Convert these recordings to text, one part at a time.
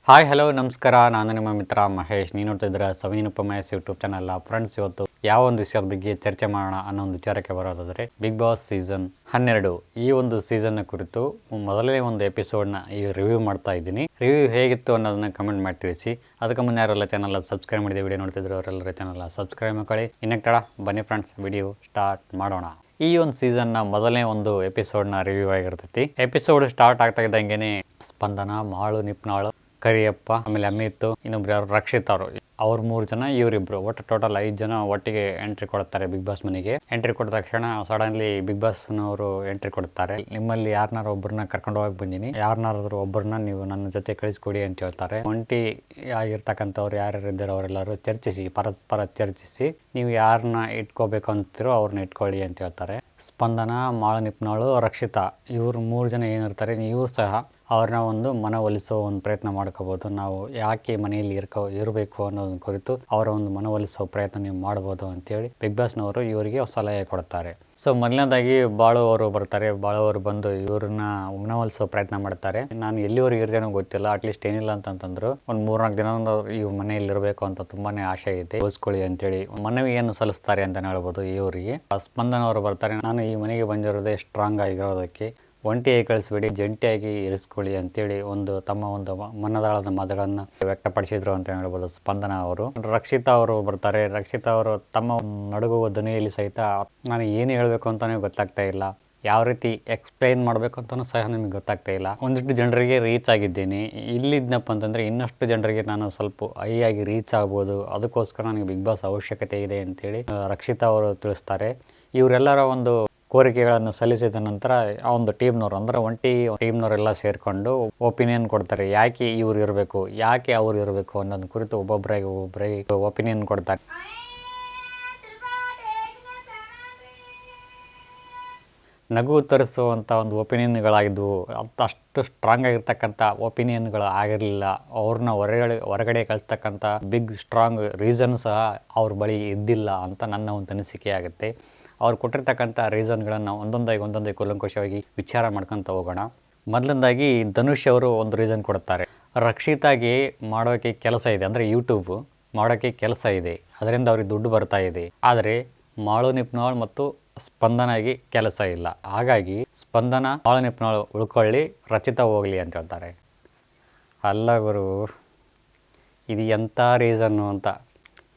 Hi hello ನಮಸ್ಕಾರ, ನಾನು ನಿಮ್ಮ ಮಿತ್ರ ಮಹೇಶ್. ನೀವು ನೋಡ್ತಾ ಇದ್ದೀರಾ ಸವಿನಪ್ಪ ಮಹೇಶ್ ಯೂಟ್ಯೂಬ್ ಚಾನಲ್. ಫ್ರೆಂಡ್ಸ್, ಇವತ್ತು ಯಾವ ಒಂದು ವಿಷಯದ ಬಗ್ಗೆ ಚರ್ಚೆ ಮಾಡೋಣ ಅನ್ನೋ ಒಂದು ವಿಚಾರಕ್ಕೆ ಬರೋದಾದರೆ, ಬಿಗ್ ಬಾಸ್ ಸೀಸನ್ 12 ಈ ಒಂದು ಸೀಸನ್ನ ಕುರಿತು ಮೊದಲನೇ ಒಂದು ಎಪಿಸೋಡ್ನ ಈ ರಿವ್ಯೂ ಮಾಡ್ತಾ ಇದ್ದೀನಿ. ರಿವ್ಯೂ ಹೇಗಿತ್ತು ಅನ್ನೋದನ್ನ ಕಮೆಂಟ್ ಮಾಡಿ ತಿಳಿಸಿ. ಅದಕ್ಕೆ ಮುನ್ನ ಯಾರೆಲ್ಲ ಚಾನಲ್ ಸಬ್ಸ್ಕ್ರೈಬ್ ಮಾಡಿದೆ ವಿಡಿಯೋ ನೋಡ್ತಿದ್ರು ಅವರೆಲ್ಲರ ಚಾನಲ್ ಸಬ್ಸ್ಕ್ರೈಬ್ ಮಾಡ್ಕೊಳ್ಳಿ. ಇನ್ನಕ್ಕೆ ತಡ, ಬನ್ನಿ ಫ್ರೆಂಡ್ಸ್, ವಿಡಿಯೋ ಸ್ಟಾರ್ಟ್ ಮಾಡೋಣ. ಈ ಒಂದು ಸೀಸನ್ನ ಮೊದಲನೇ ಒಂದು ಎಪಿಸೋಡ್ನ ರಿವ್ಯೂ ಆಗಿರ್ತೈತಿ. ಎಪಿಸೋಡ್ ಸ್ಟಾರ್ಟ್ ಆಗ್ತಾ ಇದ್ದಂಗೆನೆ ಸ್ಪಂದನ, ಮಾಳು, ನಿಪ್ನಾಳು, ಕರಿಯಪ್ಪ, ಆಮೇಲೆ ಅಮಿತ್, ಇನ್ನೊಬ್ರು ಯಾರು ರಕ್ಷಿತ್ ಅವ್ರು 3 ಜನ, ಇವರಿಬ್ರು, ಒಟ್ಟು ಟೋಟಲ್ 5 ಜನ ಒಟ್ಟಿಗೆ ಎಂಟ್ರಿ ಕೊಡ್ತಾರೆ ಬಿಗ್ ಬಾಸ್ ಮನೆಗೆ. ಎಂಟ್ರಿ ಕೊಟ್ಟ ತಕ್ಷಣ ಸಡನ್ಲಿ ಬಿಗ್ ಬಾಸ್ನವರು ಎಂಟ್ರಿ ಕೊಡ್ತಾರೆ. ನಿಮ್ಮಲ್ಲಿ ಯಾರನ್ನಾರು ಒಬ್ಬರನ್ನ ಕರ್ಕೊಂಡು ಹೋಗಿ ಬಂದಿನಿ, ಯಾರನ್ನಾದ್ರೂ ಒಬ್ಬರನ್ನ ನೀವು ನನ್ನ ಜೊತೆ ಕಳಿಸ್ಕೊಡಿ ಅಂತ ಹೇಳ್ತಾರೆ. ಒಂಟಿ ಆಗಿರ್ತಕ್ಕಂಥವ್ರು ಯಾರ್ಯಾರು ಇದ್ದಾರೆ ಅವರೆಲ್ಲರೂ ಚರ್ಚಿಸಿ, ಪರಸ್ಪರ ಚರ್ಚಿಸಿ, ನೀವು ಯಾರನ್ನ ಇಟ್ಕೋಬೇಕು ಅಂತೀರೋ ಅವ್ರನ್ನ ಇಟ್ಕೊಳ್ಳಿ ಅಂತ ಹೇಳ್ತಾರೆ. ಸ್ಪಂದನ, ಮಾಳು, ನಿಪ್ನಾಳು, ರಕ್ಷಿತಾ ಇವ್ರು 3 ಜನ ಏನಿರ್ತಾರೆ, ನೀವು ಸಹ ಅವ್ರನ್ನ ಒಂದು ಮನವೊಲಿಸೋ ಒಂದು ಪ್ರಯತ್ನ ಮಾಡ್ಕೋಬೋದು. ನಾವು ಯಾಕೆ ಮನೆಯಲ್ಲಿ ಇರಬೇಕು ಅನ್ನೋದನ್ನ ಕುರಿತು ಅವರ ಒಂದು ಮನವೊಲಿಸೋ ಪ್ರಯತ್ನ ನೀವು ಮಾಡ್ಬೋದು ಅಂತೇಳಿ ಬಿಗ್ ಬಾಸ್ನವರು ಇವರಿಗೆ ಸಲಹೆ ಕೊಡ್ತಾರೆ. ಸೊ ಮೊದಲನೇದಾಗಿ ಬಾಳು ಅವರು ಬರ್ತಾರೆ. ಬಾಳು ಅವರು ಬಂದು ಇವ್ರನ್ನ ಮನವೊಲಿಸೋ ಪ್ರಯತ್ನ ಮಾಡ್ತಾರೆ. ನಾನು ಎಲ್ಲಿವರೆಗೆ ಇರ್ತೇನೋ ಗೊತ್ತಿಲ್ಲ, ಅಟ್ಲೀಸ್ಟ್ ಏನಿಲ್ಲ ಅಂತಂದ್ರು ಒಂದು 3-4 ದಿನ ಈ ಮನೆಯಲ್ಲಿ ಇರಬೇಕು ಅಂತ ತುಂಬಾನೇ ಆಸೆ ಇದೆ, ಉಳಿಸ್ಕೊಳ್ಳಿ ಅಂತೇಳಿ ಮನವಿಯನ್ನು ಸಲ್ಲಿಸ್ತಾರೆ ಅಂತ ಹೇಳ್ಬೋದು. ಇವರಿಗೆ ಸ್ಪಂದನ ಅವರು ಬರ್ತಾರೆ. ನಾನು ಈ ಮನೆಗೆ ಬಂದಿರೋದೇ ಸ್ಟ್ರಾಂಗ್ ಆಗಿರೋದಕ್ಕೆ, ಒಂಟಿಯಾಗಿ ಕಳಿಸ್ಬೇಡಿ, ಜಂಟಿಯಾಗಿ ಇರಿಸ್ಕೊಳ್ಳಿ ಅಂತೇಳಿ ತಮ್ಮ ಒಂದು ಮನದಾಳದ ಮಾತುಗಳನ್ನು ವ್ಯಕ್ತಪಡಿಸಿದ್ರು ಅಂತ ಹೇಳ್ಬೋದು ಸ್ಪಂದನ ಅವರು. ರಕ್ಷಿತಾ ಅವರು ಬರ್ತಾರೆ. ರಕ್ಷಿತಾ ಅವರು ತಮ್ಮ ನಡುಗುವ ಧ್ವನಿಯಲ್ಲಿ ಸಹಿತ ನಾನು ಏನು ಹೇಳಬೇಕು ಅಂತಾನೆ ಗೊತ್ತಾಗ್ತಾ ಇಲ್ಲ, ಯಾವ ರೀತಿ ಎಕ್ಸ್ಪ್ಲೈನ್ ಮಾಡಬೇಕು ಅಂತಲೂ ಸಹ ನಮಗೆ ಗೊತ್ತಾಗ್ತಾ ಇಲ್ಲ. ಒಂದಿಷ್ಟು ಜನರಿಗೆ ರೀಚ್ ಆಗಿದ್ದೇನೆ, ಇಲ್ಲಿದ್ನಪ್ಪ ಅಂತಂದರೆ ಇನ್ನಷ್ಟು ಜನರಿಗೆ ನಾನು ಸ್ವಲ್ಪ ಆಗಿ ರೀಚ್ ಆಗ್ಬೋದು, ಅದಕ್ಕೋಸ್ಕರ ನನಗೆ ಬಿಗ್ ಬಾಸ್ ಅವಶ್ಯಕತೆ ಇದೆ ಅಂತೇಳಿ ರಕ್ಷಿತಾ ಅವರು ತಿಳಿಸ್ತಾರೆ. ಇವರೆಲ್ಲರ ಒಂದು ಕೋರಿಕೆಗಳನ್ನು ಸಲ್ಲಿಸಿದ ನಂತರ ಆ ಒಂದು ಟೀಮ್ನವ್ರು, ಅಂದರೆ ಒಂಟಿ ಟೀಮ್ನವರೆಲ್ಲ ಸೇರಿಕೊಂಡು ಒಪಿನಿಯನ್ ಕೊಡ್ತಾರೆ. ಯಾಕೆ ಇವ್ರು ಇರಬೇಕು, ಯಾಕೆ ಅವ್ರು ಇರಬೇಕು ಅನ್ನೋದು ಕುರಿತು ಒಬ್ಬೊಬ್ಬರಿಗೆ ಒಪಿನಿಯನ್ ಕೊಡ್ತಾರೆ. ನಗು ತರಿಸುವಂಥ ಒಂದು ಒಪಿನಿಯನ್ಗಳಾಗಿದ್ವು. ಅಷ್ಟು ಸ್ಟ್ರಾಂಗ್ ಆಗಿರ್ತಕ್ಕಂಥ ಒಪಿನಿಯನ್ಗಳು ಆಗಿರಲಿಲ್ಲ. ಅವ್ರನ್ನ ಹೊರಗಡೆ ಕಳಿಸ್ತಕ್ಕಂಥ ಬಿಗ್ ಸ್ಟ್ರಾಂಗ್ ರೀಸನ್ ಸಹ ಅವ್ರ ಬಳಿ ಇದ್ದಿಲ್ಲ ಅಂತ ನನ್ನ ಒಂದು ಅನಿಸಿಕೆ ಆಗುತ್ತೆ. ಅವ್ರು ಕೊಟ್ಟಿರ್ತಕ್ಕಂಥ ರೀಸನ್ಗಳನ್ನು ಒಂದೊಂದಾಗಿ ಕೂಲಂಕುಷವಾಗಿ ವಿಚಾರ ಮಾಡ್ಕೊತ ಹೋಗೋಣ. ಮೊದಲನೇದಾಗಿ ಧನುಷ್ ಅವರು ಒಂದು ರೀಸನ್ ಕೊಡ್ತಾರೆ. ರಕ್ಷಿತಾಗಿ ಮಾಡೋಕ್ಕೆ ಕೆಲಸ ಇದೆ, ಅಂದರೆ ಯೂಟ್ಯೂಬ್ ಮಾಡೋಕ್ಕೆ ಕೆಲಸ ಇದೆ, ಅದರಿಂದ ಅವ್ರಿಗೆ ದುಡ್ಡು ಬರ್ತಾ ಇದೆ. ಆದರೆ ಮಾಳು, ನಿಪ್ನಾಳ್ ಮತ್ತು ಸ್ಪಂದನಾಗಿ ಕೆಲಸ ಇಲ್ಲ. ಹಾಗಾಗಿ ಸ್ಪಂದನ, ಮಾಳು, ನಿಪ್ನಾಳ್ ಉಳ್ಕೊಳ್ಳಿ, ರಚಿತಾ ಹೋಗಲಿ ಅಂತ ಹೇಳ್ತಾರೆ. ಅಲ್ಲ ಗುರು, ಇದು ಎಂಥ ರೀಸನ್ನು ಅಂತ.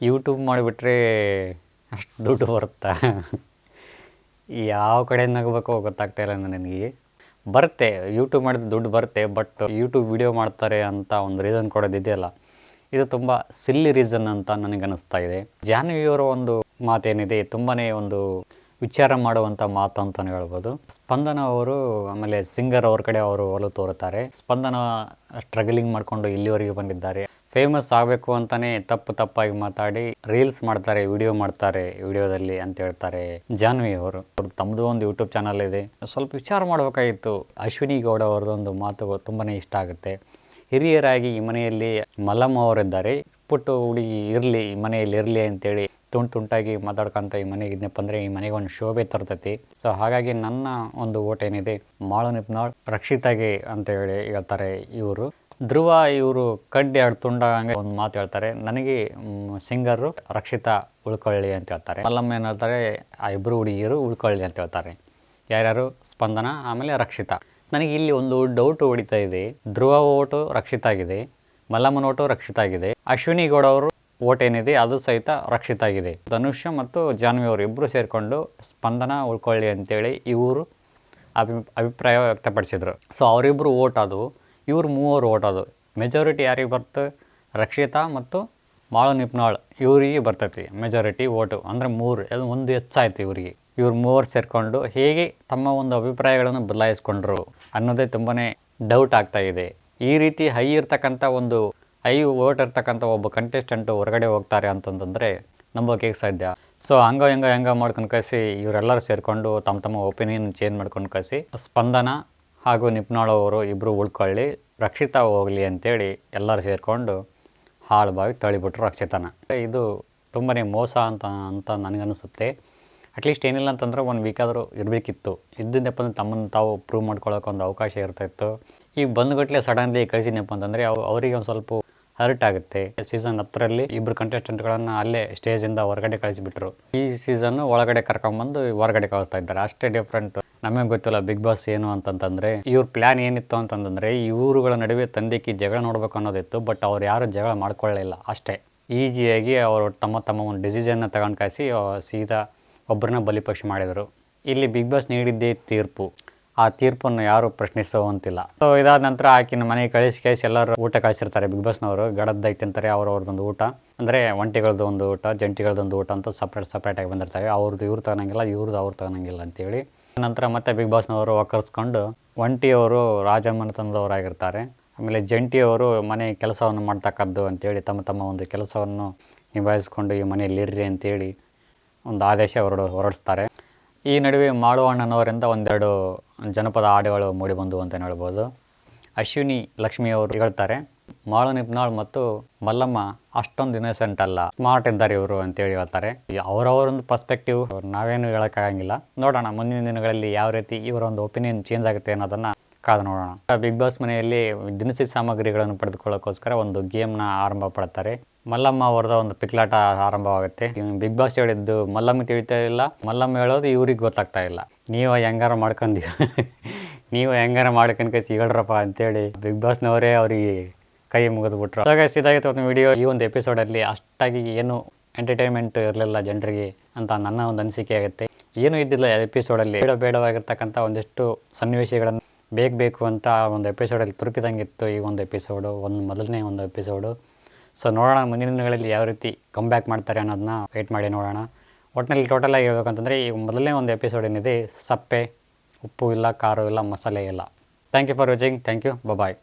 ಯೂಟ್ಯೂಬ್ ಮಾಡಿಬಿಟ್ರೆ ಅಷ್ಟು ದುಡ್ಡು ಬರುತ್ತಾ? ಯಾವ ಕಡೆ ನಗಬೇಕು ಗೊತ್ತಾಗ್ತಾ ಇಲ್ಲ ನನಗೆ. ಬರುತ್ತೆ, ಯೂಟ್ಯೂಬ್ ಮಾಡಿದ್ರೆ ದುಡ್ಡು ಬರುತ್ತೆ, ಬಟ್ ಯೂಟ್ಯೂಬ್ ವಿಡಿಯೋ ಮಾಡ್ತಾರೆ ಅಂತ ಒಂದು ರೀಸನ್ ಕೊಡೋದಿದೆಯಲ್ಲ, ಇದು ತುಂಬ ಸಿಲ್ಲಿ ರೀಸನ್ ಅಂತ ನನಗೆ ಅನ್ನಿಸ್ತಾ ಇದೆ. ಜಾಹ್ನವಿಯವರ ಒಂದು ಮಾತೇನಿದೆ, ತುಂಬಾ ಒಂದು ವಿಚಾರ ಮಾಡುವಂಥ ಮಾತು ಅಂತಲೇ ಹೇಳ್ಬೋದು. ಸ್ಪಂದನ ಅವರು ಆಮೇಲೆ ಸಿಂಗರ್ ಅವ್ರ ಕಡೆ ಅವರು ಒಲವು ತೋರುತ್ತಾರೆ. ಸ್ಪಂದನ ಸ್ಟ್ರಗಲಿಂಗ್ ಮಾಡಿಕೊಂಡು ಇಲ್ಲಿವರೆಗೆ ಬಂದಿದ್ದಾರೆ. ಫೇಮಸ್ ಆಗಬೇಕು ಅಂತಲೇ ತಪ್ಪಾಗಿ ಮಾತಾಡಿ ರೀಲ್ಸ್ ಮಾಡ್ತಾರೆ, ವಿಡಿಯೋ ಮಾಡ್ತಾರೆ, ವಿಡಿಯೋದಲ್ಲಿ ಅಂತ ಹೇಳ್ತಾರೆ ಜಾಹ್ನವಿ ಅವರು. ತಮ್ಮದು ಒಂದು ಯೂಟ್ಯೂಬ್ ಚಾನಲ್ ಇದೆ, ಸ್ವಲ್ಪ ವಿಚಾರ ಮಾಡಬೇಕಾಗಿತ್ತು. ಅಶ್ವಿನಿ ಗೌಡ ಅವ್ರದ್ದೊಂದು ಮಾತು ತುಂಬಾ ಇಷ್ಟ ಆಗುತ್ತೆ. ಹಿರಿಯರಾಗಿ ಈ ಮನೆಯಲ್ಲಿ ಮಲ್ಲಮ್ಮ ಅವರಿದ್ದಾರೆ, ಪುಟ್ಟು ಹುಡುಗಿ ಇರಲಿ, ಈ ಮನೆಯಲ್ಲಿ ಇರಲಿ ಅಂತೇಳಿ ತುಂಟಾಗಿ ಮಾತಾಡ್ಕೊಂತ ಈ ಮನೆಗೆ ಇದ್ನಪ್ಪ ಅಂದರೆ ಈ ಮನೆಗೆ ಒಂದು ಶೋಭೆ ತರ್ತೈತಿ. ಸೊ ಹಾಗಾಗಿ ನನ್ನ ಒಂದು ಓಟ್ ಏನಿದೆ, ಮಾಳು, ನಿಪ್ನಾಳ್, ರಕ್ಷಿತಾಗೆ ಅಂತ ಹೇಳಿ ಹೇಳ್ತಾರೆ ಇವರು. ಧ್ರುವ ಇವರು ಕಡ್ಡಿ ತುಂಡ ಹಂಗೆ ಒಂದು ಮಾತು ಹೇಳ್ತಾರೆ, ನನಗೆ ಸಿಂಗರು ರಕ್ಷಿತಾ ಉಳ್ಕೊಳ್ಳಿ ಅಂತ ಹೇಳ್ತಾರೆ. ಮಲ್ಲಮ್ಮ ಏನು ಹೇಳ್ತಾರೆ, ಆ ಇಬ್ಬರು ಹುಡುಗಿಯರು ಉಳ್ಕೊಳ್ಳಿ ಅಂತ ಹೇಳ್ತಾರೆ. ಯಾರ್ಯಾರು? ಸ್ಪಂದನ ಆಮೇಲೆ ರಕ್ಷಿತಾ. ನನಗೆ ಇಲ್ಲಿ ಒಂದು ಡೌಟ್ ಹೊಡಿತಾ ಇದೆ. ಧ್ರುವ ಓಟು ರಕ್ಷಿತಾಗಿದೆ, ಮಲ್ಲಮ್ಮನ ಓಟು ರಕ್ಷಿತಾಗಿದೆ, ಅಶ್ವಿನಿ ಗೌಡ ಅವರು ಓಟ್ ಏನಿದೆ ಅದು ಸಹಿತ ರಕ್ಷಿತಾಗಿದೆ. ಧನುಷ್ ಮತ್ತು ಜಾಹ್ನವಿ ಅವರು ಇಬ್ಬರು ಸೇರಿಕೊಂಡು ಸ್ಪಂದನ ಉಳ್ಕೊಳ್ಳಿ ಅಂತೇಳಿ ಇವರು ಅಭಿಪ್ರಾಯ ವ್ಯಕ್ತಪಡಿಸಿದರು. ಸೊ ಅವರಿಬ್ಬರು ಓಟ್ ಅದು, ಇವ್ರು 3 ಓಟ್ ಅದು. ಮೆಜಾರಿಟಿ ಯಾರಿಗೆ ಬರ್ತದೆ? ರಕ್ಷಿತಾ ಮತ್ತು ಮಾಳು, ನಿಪ್ನಾಳ್ ಇವರಿಗೆ ಬರ್ತೈತಿ ಮೆಜಾರಿಟಿ ಓಟು, ಅಂದರೆ 3, ಅದು ಒಂದು ಹೆಚ್ಚಾಯ್ತು ಇವರಿಗೆ. ಇವ್ರು 3 ಸೇರಿಕೊಂಡು ಹೇಗೆ ತಮ್ಮ ಒಂದು ಅಭಿಪ್ರಾಯಗಳನ್ನು ಬದಲಾಯಿಸ್ಕೊಂಡ್ರು ಅನ್ನೋದೇ ತುಂಬಾ ಡೌಟ್ ಆಗ್ತಾ ಇದೆ. ಈ ರೀತಿ ಹೈ ಓಟ್ ಇರ್ತಕ್ಕಂಥ ಒಬ್ಬ ಕಂಟೆಸ್ಟೆಂಟು ಹೊರಗಡೆ ಹೋಗ್ತಾರೆ ಅಂತಂದರೆ ನಂಬೋಕೆ ಸಾಧ್ಯ? ಸೊ ಹಂಗ ಮಾಡ್ಕೊಂಡು ಕಳಿಸಿ ಇವರೆಲ್ಲರೂ ಸೇರಿಕೊಂಡು ತಮ್ಮ ಒಪಿನಿಯನ್ ಚೇಂಜ್ ಮಾಡ್ಕೊಂಡು ಕಳಿಸಿ ಸ್ಪಂದನ ಹಾಗೂ ನಿಪ್ನಾಳ್ ಅವರು ಇಬ್ಬರು ಉಳ್ಕೊಳ್ಳಿ, ರಕ್ಷಿತಾ ಹೋಗಲಿ ಅಂತೇಳಿ ಎಲ್ಲರೂ ಸೇರಿಕೊಂಡು ಹಾಳು ತಳಿಬಿಟ್ರು ರಕ್ಷಿತಾನ. ಇದು ತುಂಬಾ ಮೋಸ ಅಂತ ನನಗನ್ನಿಸುತ್ತೆ. ಅಟ್ಲೀಸ್ಟ್ ಏನಿಲ್ಲ ಅಂತಂದ್ರೆ 1 ವೀಕ್ ಆದರೂ ಇರಬೇಕಿತ್ತು. ಇದ್ದಿದ್ದಪ್ಪ ಅಂದ್ರೆ ತಮ್ಮನ್ನು ತಾವು ಪ್ರೂವ್ ಮಾಡ್ಕೊಳ್ಳೋಕೆ ಒಂದು ಅವಕಾಶ ಇರ್ತಾಯಿತ್ತು. ಈಗ ಬಂದ್ಗಟ್ಲೆ ಸಡನ್ಲಿ ಕಳಿಸಿದ್ನಪ್ಪ ಅಂತಂದರೆ ಅವರಿಗೆ ಒಂದು ಸ್ವಲ್ಪ ಹರ್ಟ್ ಆಗುತ್ತೆ. ಸೀಸನ್ 10ರಲ್ಲಿ ಇಬ್ಬರು ಕಂಟೆಸ್ಟೆಂಟ್ಗಳನ್ನು ಅಲ್ಲೇ ಸ್ಟೇಜಿಂದ ಹೊರಗಡೆ ಕಳಿಸಿಬಿಟ್ರು. ಈ ಸೀಸನ್ನು ಒಳಗಡೆ ಕರ್ಕೊಂಬಂದು ಹೊರಗಡೆ ಕಳಿಸ್ತಾ ಇದ್ದಾರೆ. ಅಷ್ಟೇ ಡಿಫ್ರೆಂಟ್. ನಮಗೆ ಗೊತ್ತಿಲ್ಲ ಬಿಗ್ ಬಾಸ್ ಏನು ಅಂತಂತಂದರೆ ಇವ್ರ ಪ್ಲ್ಯಾನ್ ಏನಿತ್ತು ಅಂತಂದರೆ ಇವರುಗಳ ನಡುವೆ ತಂದೆಕಿ ಜಗಳ ನೋಡಬೇಕು ಅನ್ನೋದಿತ್ತು. ಬಟ್ ಅವ್ರು ಯಾರು ಜಗಳ ಮಾಡ್ಕೊಳ್ಳಿಲ್ಲ. ಅಷ್ಟೇ ಈಸಿಯಾಗಿ ಅವರು ತಮ್ಮ ಒಂದು ಡಿಸಿಷನ್ನ ತಗೊಂಡು ಕಾಯಿಸಿ ಸೀದಾ ಒಬ್ಬರನ್ನ ಬಲಿಪಶು ಮಾಡಿದರು. ಇಲ್ಲಿ ಬಿಗ್ ಬಾಸ್ ನೀಡಿದ್ದೇ ತೀರ್ಪು. ಆ ತೀರ್ಪನ್ನು ಯಾರು ಪ್ರಶ್ನಿಸುವಂತಿಲ್ಲ. ಸೊ ಇದಾದ ನಂತರ ಆಕಿನ ಮನೆಗೆ ಕಳಿಸಿ ಎಲ್ಲರೂ ಊಟ ಕಳಿಸಿರ್ತಾರೆ. ಬಿಗ್ ಬಾಸ್ನವರು ಗಡದ್ದೈತೆ ಅಂತಾರೆ. ಅವ್ರದ್ದೊಂದು ಊಟ ಅಂದರೆ ಒಂಟಿಗಳದ್ದು ಒಂದು ಊಟ, ಜಂಟಿಗಳದ್ದೊಂದು ಊಟ ಅಂತ ಸಪ್ರೇಟಾಗಿ ಬಂದಿರ್ತಾರೆ. ಅವ್ರದ್ದು ಇವ್ರು ತಗೊಳಂಗಿಲ್ಲ, ಇವ್ರದ್ದು ಅವ್ರು ತಗೊಳಂಗಿಲ್ಲ ಅಂತೇಳಿ. ನಂತರ ಮತ್ತೆ ಬಿಗ್ ಬಾಸ್ನವರು ಒಕ್ಕರ್ಸ್ಕೊಂಡು ಒಂಟಿಯವರು ರಾಜಮನೆತನದವರಾಗಿರ್ತಾರೆ. ಆಮೇಲೆ ಜಂಟಿಯವರು ಮನೆ ಕೆಲಸವನ್ನು ಮಾಡ್ತಕ್ಕದ್ದು ಅಂತೇಳಿ ತಮ್ಮ ಒಂದು ಕೆಲಸವನ್ನು ನಿಭಾಯಿಸ್ಕೊಂಡು ಈ ಮನೆಯಲ್ಲಿ ಇರ್ರಿ ಅಂತೇಳಿ ಒಂದು ಆದೇಶ ಹೊರಡಿಸ್ತಾರೆ. ಈ ನಡುವೆ ಮಾಳು ಅಣ್ಣನವರಿಂದ ಒಂದೆರಡು ಜನಪದ ಹಾಡುಗಳು ಮೂಡಿಬಂದು ಅಂತ ಹೇಳ್ಬೋದು. ಅಶ್ವಿನಿ ಲಕ್ಷ್ಮಿಯವರು ಹೇಳ್ತಾರೆ, ಮಾಳು ನಿಪ್ನಾಳ್ ಮತ್ತು ಮಲ್ಲಮ್ಮ ಅಷ್ಟೊಂದು ಇನ್ನಸೆಂಟ್ ಅಲ್ಲ, ಸ್ಮಾರ್ಟ್ ಇದ್ದಾರೆ ಇವರು ಅಂತೇಳಿ ಹೇಳ್ತಾರೆ. ಅವರವರೊಂದು ಪರ್ಸ್ಪೆಕ್ಟಿವ್ ನಾವೇನು ಹೇಳೋಕ್ಕಾಗಂಗಿಲ್ಲ. ನೋಡೋಣ ಮುಂದಿನ ದಿನಗಳಲ್ಲಿ ಯಾವ ರೀತಿ ಇವರ ಒಂದು ಒಪಿನಿಯನ್ ಚೇಂಜ್ ಆಗುತ್ತೆ ಅನ್ನೋದನ್ನು ಕಾದು ನೋಡೋಣ. ಬಿಗ್ ಬಾಸ್ ಮನೆಯಲ್ಲಿ ದಿನಸಿ ಸಾಮಗ್ರಿಗಳನ್ನು ಪಡೆದುಕೊಳ್ಳೋಕ್ಕೋಸ್ಕರ ಒಂದು ಗೇಮ್ನ ಆರಂಭ ಪಡ್ತಾರೆ. ಮಲ್ಲಮ್ಮ ಅವರದ ಒಂದು ಪಿಕ್ಲಾಟ ಆರಂಭವಾಗುತ್ತೆ. ಬಿಗ್ ಬಾಸ್ ಹೇಳಿದ್ದು ಮಲ್ಲಮ್ಮ ತಿಳಿತಾ ಇಲ್ಲ, ಮಲ್ಲಮ್ಮ ಹೇಳೋದು ಇವ್ರಿಗೆ ಗೊತ್ತಾಗ್ತಾ ಇಲ್ಲ. ನೀವು ಹೆಂಗಾರ ಮಾಡ್ಕೊಂಡು ಸಿಗಳ್ರಪ್ಪ ಅಂತೇಳಿ ಬಿಗ್ ಬಾಸ್ನವರೇ ಅವರಿಗೆ ಕೈ ಮುಗಿದ್ಬಿಟ್ರು. ಹಾಗಾಗಿ ಇದಾಗಿತ್ತು ಒಂದು ವಿಡಿಯೋ. ಈ ಒಂದು ಎಪಿಸೋಡಲ್ಲಿ ಅಷ್ಟಾಗಿ ಏನು ಎಂಟರ್ಟೈನ್ಮೆಂಟ್ ಇರಲಿಲ್ಲ ಜನರಿಗೆ ಅಂತ ನನ್ನ ಒಂದು ಅನಿಸಿಕೆ ಆಗುತ್ತೆ. ಏನೂ ಇದ್ದಿಲ್ಲ ಎಪಿಸೋಡಲ್ಲಿ. ಬೇಡವಾಗಿರ್ತಕ್ಕಂಥ ಒಂದಿಷ್ಟು ಸನ್ನಿವೇಶಗಳನ್ನು ಬೇಕು ಅಂತ ಒಂದು ಎಪಿಸೋಡಲ್ಲಿ ತುರುಕಿದಂಗಿತ್ತು ಈ ಒಂದು ಎಪಿಸೋಡು, ಮೊದಲನೇ ಒಂದು ಎಪಿಸೋಡು. ಸೊ ನೋಡೋಣ ಮುಂದಿನ ದಿನಗಳಲ್ಲಿ ಯಾವ ರೀತಿ ಕಮ್ ಬ್ಯಾಕ್ ಮಾಡ್ತಾರೆ ಅನ್ನೋದನ್ನ ವೆಯ್ಟ್ ಮಾಡಿ ನೋಡೋಣ. ಒಟ್ಟಿನಲ್ಲಿ ಟೋಟಲಾಗಿ ಹೇಳ್ಬೇಕಂತಂದರೆ ಈ ಮೊದಲನೇ ಒಂದು ಎಪಿಸೋಡ್ ಏನಿದೆ ಸಪ್ಪೆ, ಉಪ್ಪು ಇಲ್ಲ, ಖಾರ ಇಲ್ಲ, ಮಸಾಲೆ ಇಲ್ಲ. Thank you for watching. Thank you. Bye.